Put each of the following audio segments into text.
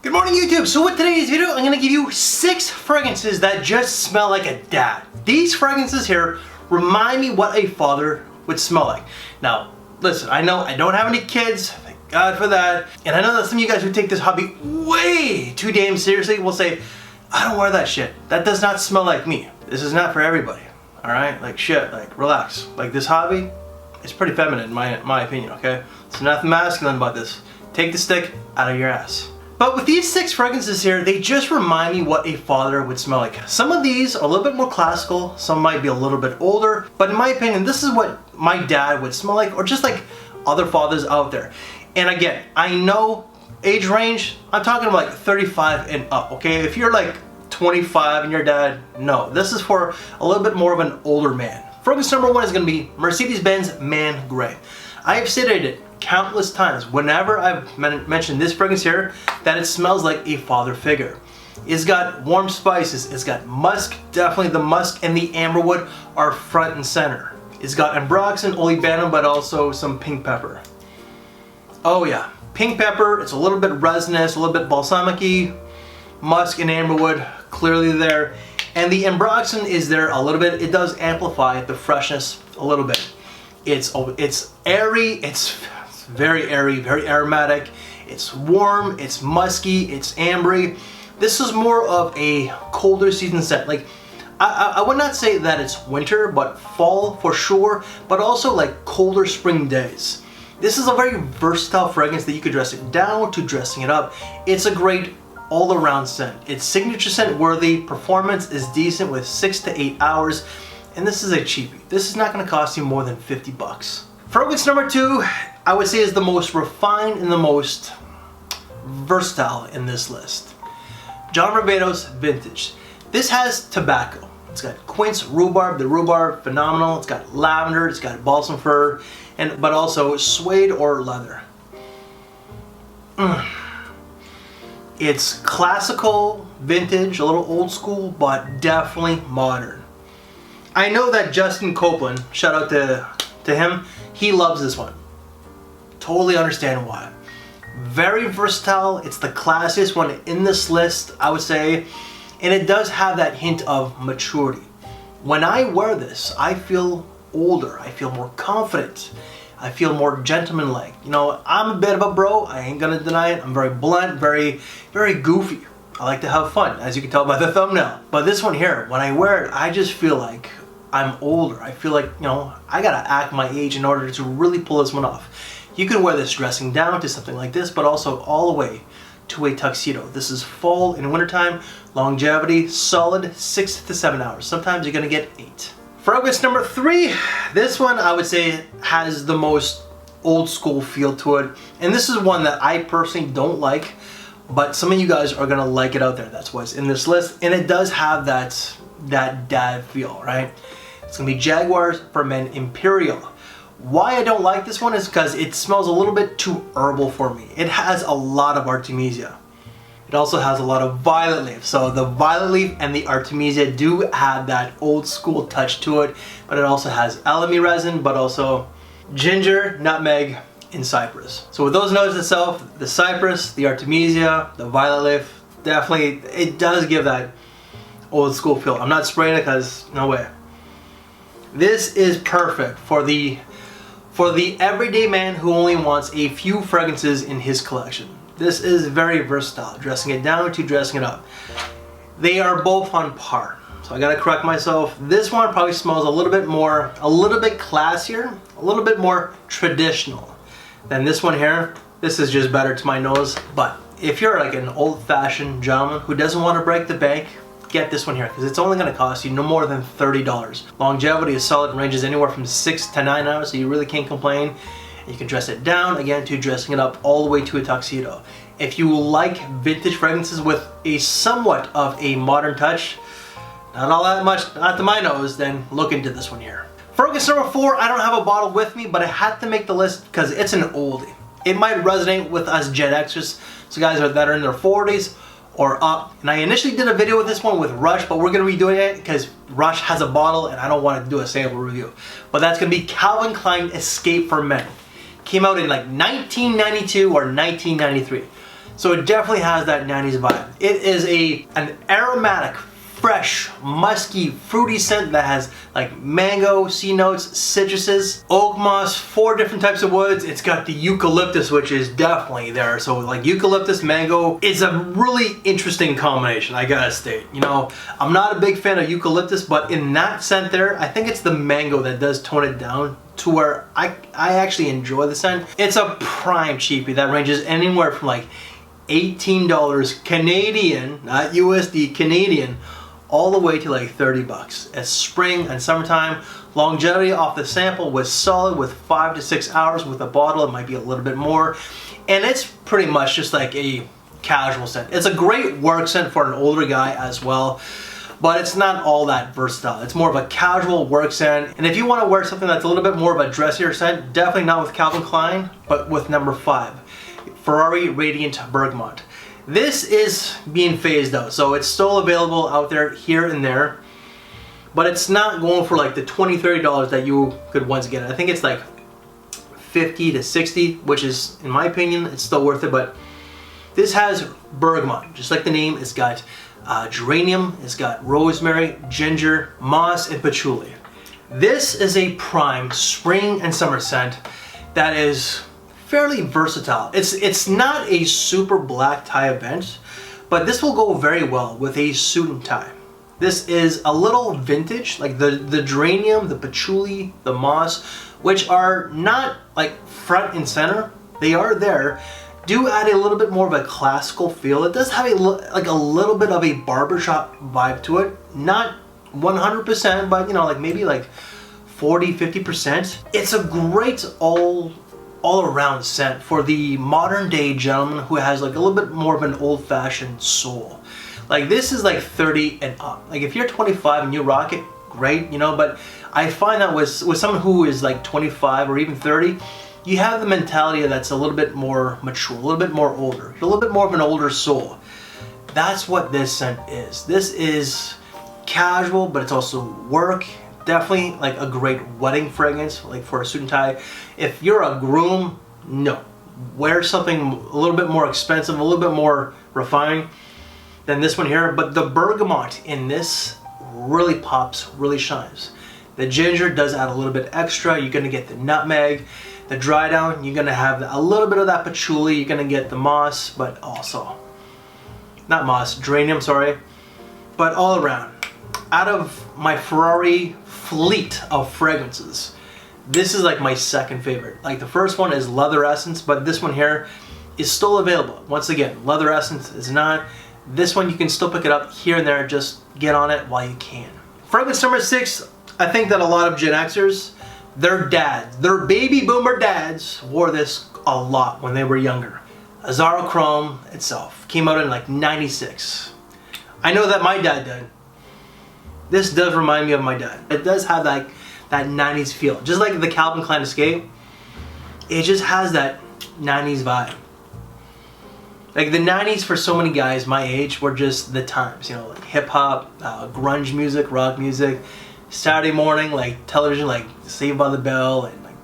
Good morning, YouTube. So with today's video, I'm gonna give you 6 fragrances that just smell like a dad. These fragrances here remind me what a father would smell like. Now, listen, I know I don't have any kids, thank God for that. And I know that some of you guys who take this hobby way too damn seriously will say, I don't wear that shit. That does not smell like me. This is not for everybody, all right? Like shit, like relax. Like this hobby, it's pretty feminine in my opinion, okay? There's nothing masculine about this. Take the stick out of your ass. But with these 6 fragrances here, they just remind me what a father would smell like. Some of these are a little bit more classical, some might be a little bit older, but in my opinion, this is what my dad would smell like, or just like other fathers out there. And again, I know age range, I'm talking about like 35 and up, okay? If you're like 25 and your dad, no. This is for a little bit more of an older man. Fragrance number 1 is gonna be Mercedes-Benz Man Gray. I have stated it countless times whenever I've mentioned this fragrance here that it smells like a father figure. It's got warm spices, it's got musk, definitely the musk and the amberwood are front and center. It's got ambroxan, olibanum, but also some pink pepper. Oh yeah, pink pepper, it's a little bit resinous, a little bit balsamic-y, musk and amberwood clearly there. And the ambroxan is there a little bit, it does amplify the freshness a little bit. It's airy, it's very airy, very aromatic. It's warm, it's musky, it's ambery. This is more of a colder season scent. Like, I would not say that it's winter, but fall for sure, but also like colder spring days. This is a very versatile fragrance that you could dress it down to dressing it up. It's a great all-around scent. It's signature scent worthy, performance is decent with 6 to 8 hours, and this is a cheapie. This is not gonna cost you more than 50 bucks. Fragrance number 2, I would say is the most refined and the most versatile in this list. Varvatos Vintage. This has tobacco. It's got quince, rhubarb, the rhubarb, phenomenal. It's got lavender, it's got balsam fir, but also suede or leather. It's classical, vintage, a little old school, but definitely modern. I know that Justin Copeland, shout out to him, he loves this one. Totally understand why. Very versatile, it's the classiest one in this list, I would say, and it does have that hint of maturity. When I wear this, I feel older, I feel more confident, I feel more gentlemanlike. You know, I'm a bit of a bro, I ain't gonna deny it. I'm very blunt, very goofy. I like to have fun, as you can tell by the thumbnail. But this one here, when I wear it, I just feel like I'm older. I feel like, you know, I gotta act my age in order to really pull this one off. You can wear this dressing down to something like this, but also all the way to a tuxedo. This is fall and wintertime, longevity, solid 6 to 7 hours. Sometimes you're gonna get 8. Fragrance number 3, this one I would say has the most old school feel to it. And this is one that I personally don't like, but some of you guys are gonna like it out there. That's why it's in this list. And it does have that dad feel, right? It's gonna be Jaguar For Men Imperial. Why I don't like this one is because it smells a little bit too herbal for me. It has a lot of artemisia. It also has a lot of violet leaf. So the violet leaf and the artemisia do have that old school touch to it, but it also has alamy resin, but also ginger, nutmeg, and cypress. So with those notes itself, the cypress, the artemisia, the violet leaf, definitely, it does give that old school feel. I'm not spraying it because no way. This is perfect for the everyday man who only wants a few fragrances in his collection. This is very versatile, dressing it down to dressing it up. They are both on par. So I gotta correct myself. This one probably smells a little bit classier, a little bit more traditional than this one here. This is just better to my nose, but if you're like an old-fashioned gentleman who doesn't want to break the bank, get this one here, because it's only going to cost you no more than $30. Longevity is solid and ranges anywhere from 6 to 9 hours, so you really can't complain. You can dress it down, again, to dressing it up all the way to a tuxedo. If you like vintage fragrances with a somewhat of a modern touch, not all that much, not to my nose, then look into this one here. Fragrance number 4, I don't have a bottle with me, but I had to make the list because it's an oldie. It might resonate with us Gen Xers, so guys that are in their 40s, or up. And I initially did a video with this one with Rush, but we're gonna be doing it because Rush has a bottle and I don't want to do a sample review. But that's gonna be Calvin Klein Escape for Men. Came out in like 1992 or 1993. So it definitely has that 90s vibe. It is an aromatic, fresh, musky, fruity scent that has like mango, C notes, citruses, oak moss, 4 different types of woods. It's got the eucalyptus, which is definitely there. So like eucalyptus, mango is a really interesting combination, I gotta state. You know, I'm not a big fan of eucalyptus, but in that scent there, I think it's the mango that does tone it down to where I actually enjoy the scent. It's a prime cheapie that ranges anywhere from like $18 Canadian, not USD, Canadian, all the way to like 30 bucks. It's spring and summertime. Longevity off the sample was solid with 5 to 6 hours. With a bottle, it might be a little bit more. And it's pretty much just like a casual scent. It's a great work scent for an older guy as well, but it's not all that versatile. It's more of a casual work scent. And if you want to wear something that's a little bit more of a dressier scent, definitely not with Calvin Klein, but with number 5, Ferrari Radiant Bergamot. This is being phased out, so it's still available out there here and there, but it's not going for like the $20, $30 that you could once get. I think it's like 50 to 60, which is, in my opinion, it's still worth it. But this has bergamot, just like the name. It's got geranium, it's got rosemary, ginger, moss, and patchouli. This is a prime spring and summer scent that is fairly versatile. It's not a super black tie event, but this will go very well with a suit and tie. This is a little vintage, like the geranium, the patchouli, the moss, which are not like front and center. They are there. Do add a little bit more of a classical feel. It does have a little bit of a barbershop vibe to it. Not 100%, but you know, like maybe like 40-50%. It's a great all-around scent for the modern day gentleman who has like a little bit more of an old-fashioned soul. Like this is like 30 and up. Like if you're 25 and you rock it, great, you know, but I find that with someone who is like 25 or even 30, you have the mentality that's a little bit more mature, a little bit more older, a little bit more of an older soul. That's what this scent is. This is casual, but it's also work. Definitely like a great wedding fragrance, like for a suit and tie. If you're a groom, no. Wear something a little bit more expensive, a little bit more refined than this one here. But the bergamot in this really pops, really shines. The ginger does add a little bit extra. You're gonna get the nutmeg. The dry down, you're gonna have a little bit of that patchouli. You're gonna get the moss, but also, not moss, geranium, sorry. But all around, out of my Ferrari fleet of fragrances, this is like my second favorite. Like the first one is Leather Essence, but this one here is still available. Once again, Leather Essence is not. This one you can still pick it up here and there, just get on it while you can. Fragrance number 6, I think that a lot of Gen Xers, their dads, their baby boomer dads wore this a lot when they were younger. Azzaro Chrome itself came out in like 96. I know that my dad did. This does remind me of my dad. It does have like that 90s feel. Just like the Calvin Klein Escape, it just has that 90s vibe. Like the 90s for so many guys my age were just the times, you know, like hip hop, grunge music, rock music, Saturday morning, like television, like Saved by the Bell, and like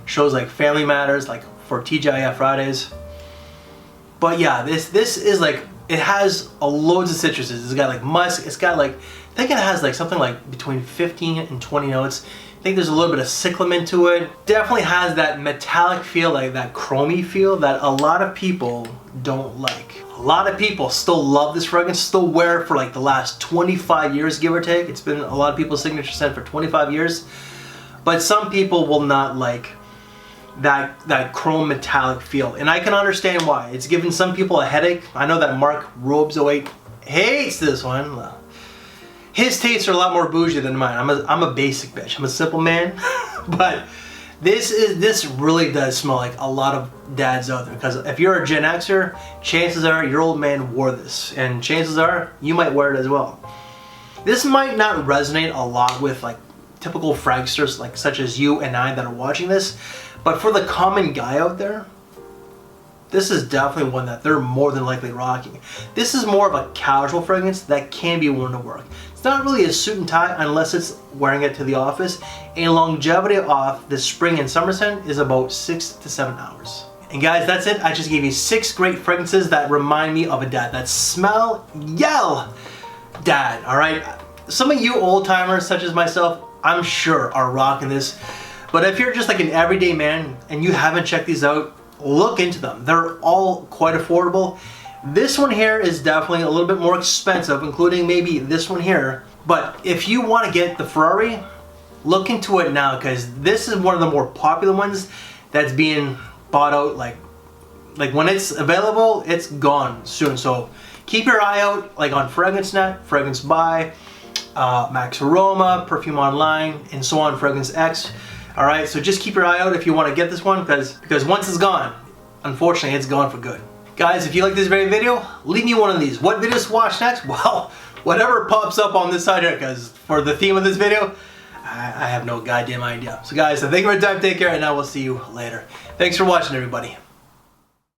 shows like Family Matters, like for TGIF Fridays. But yeah, this is like, it has loads of citruses. It's got like musk, it's got like, I think it has like something like between 15 and 20 notes. I think there's a little bit of cyclamen to it. Definitely has that metallic feel, like that chromey feel that a lot of people don't like. A lot of people still love this fragrance, still wear it for like the last 25 years, give or take. It's been a lot of people's signature scent for 25 years. But some people will not like that chrome metallic feel. And I can understand why. It's given some people a headache. I know that Mark Robes 08 hates this one. His tastes are a lot more bougie than mine. I'm a basic bitch. I'm a simple man. But this really does smell like a lot of dads out there. Because if you're a Gen Xer, chances are your old man wore this. And chances are you might wear it as well. This might not resonate a lot with like typical fragsters like such as you and I that are watching this. But for the common guy out there, this is definitely one that they're more than likely rocking. This is more of a casual fragrance that can be worn to work. It's not really a suit and tie unless it's wearing it to the office. And longevity off the spring and summer scent is about 6 to 7 hours. And guys, that's it. I just gave you 6 great fragrances that remind me of a dad, that smell, yell, dad, all right? Some of you old timers, such as myself, I'm sure are rocking this. But if you're just like an everyday man and you haven't checked these out, look into them. They're all quite affordable. This one here is definitely a little bit more expensive, including maybe this one here. But if you want to get the Ferrari, look into it now, because this is one of the more popular ones that's being bought out. Like when it's available, it's gone soon. So keep your eye out, like on FragranceNet, Fragrance Buy, Max Aroma, Perfume Online, and so on, Fragrance X. All right, so just keep your eye out if you want to get this one, because once it's gone, unfortunately, it's gone for good. Guys, if you like this very video, leave me one of these. What videos to watch next? Well, whatever pops up on this side here, because for the theme of this video, I have no goddamn idea. So guys, thank you for your time, take care, and I will see you later. Thanks for watching, everybody.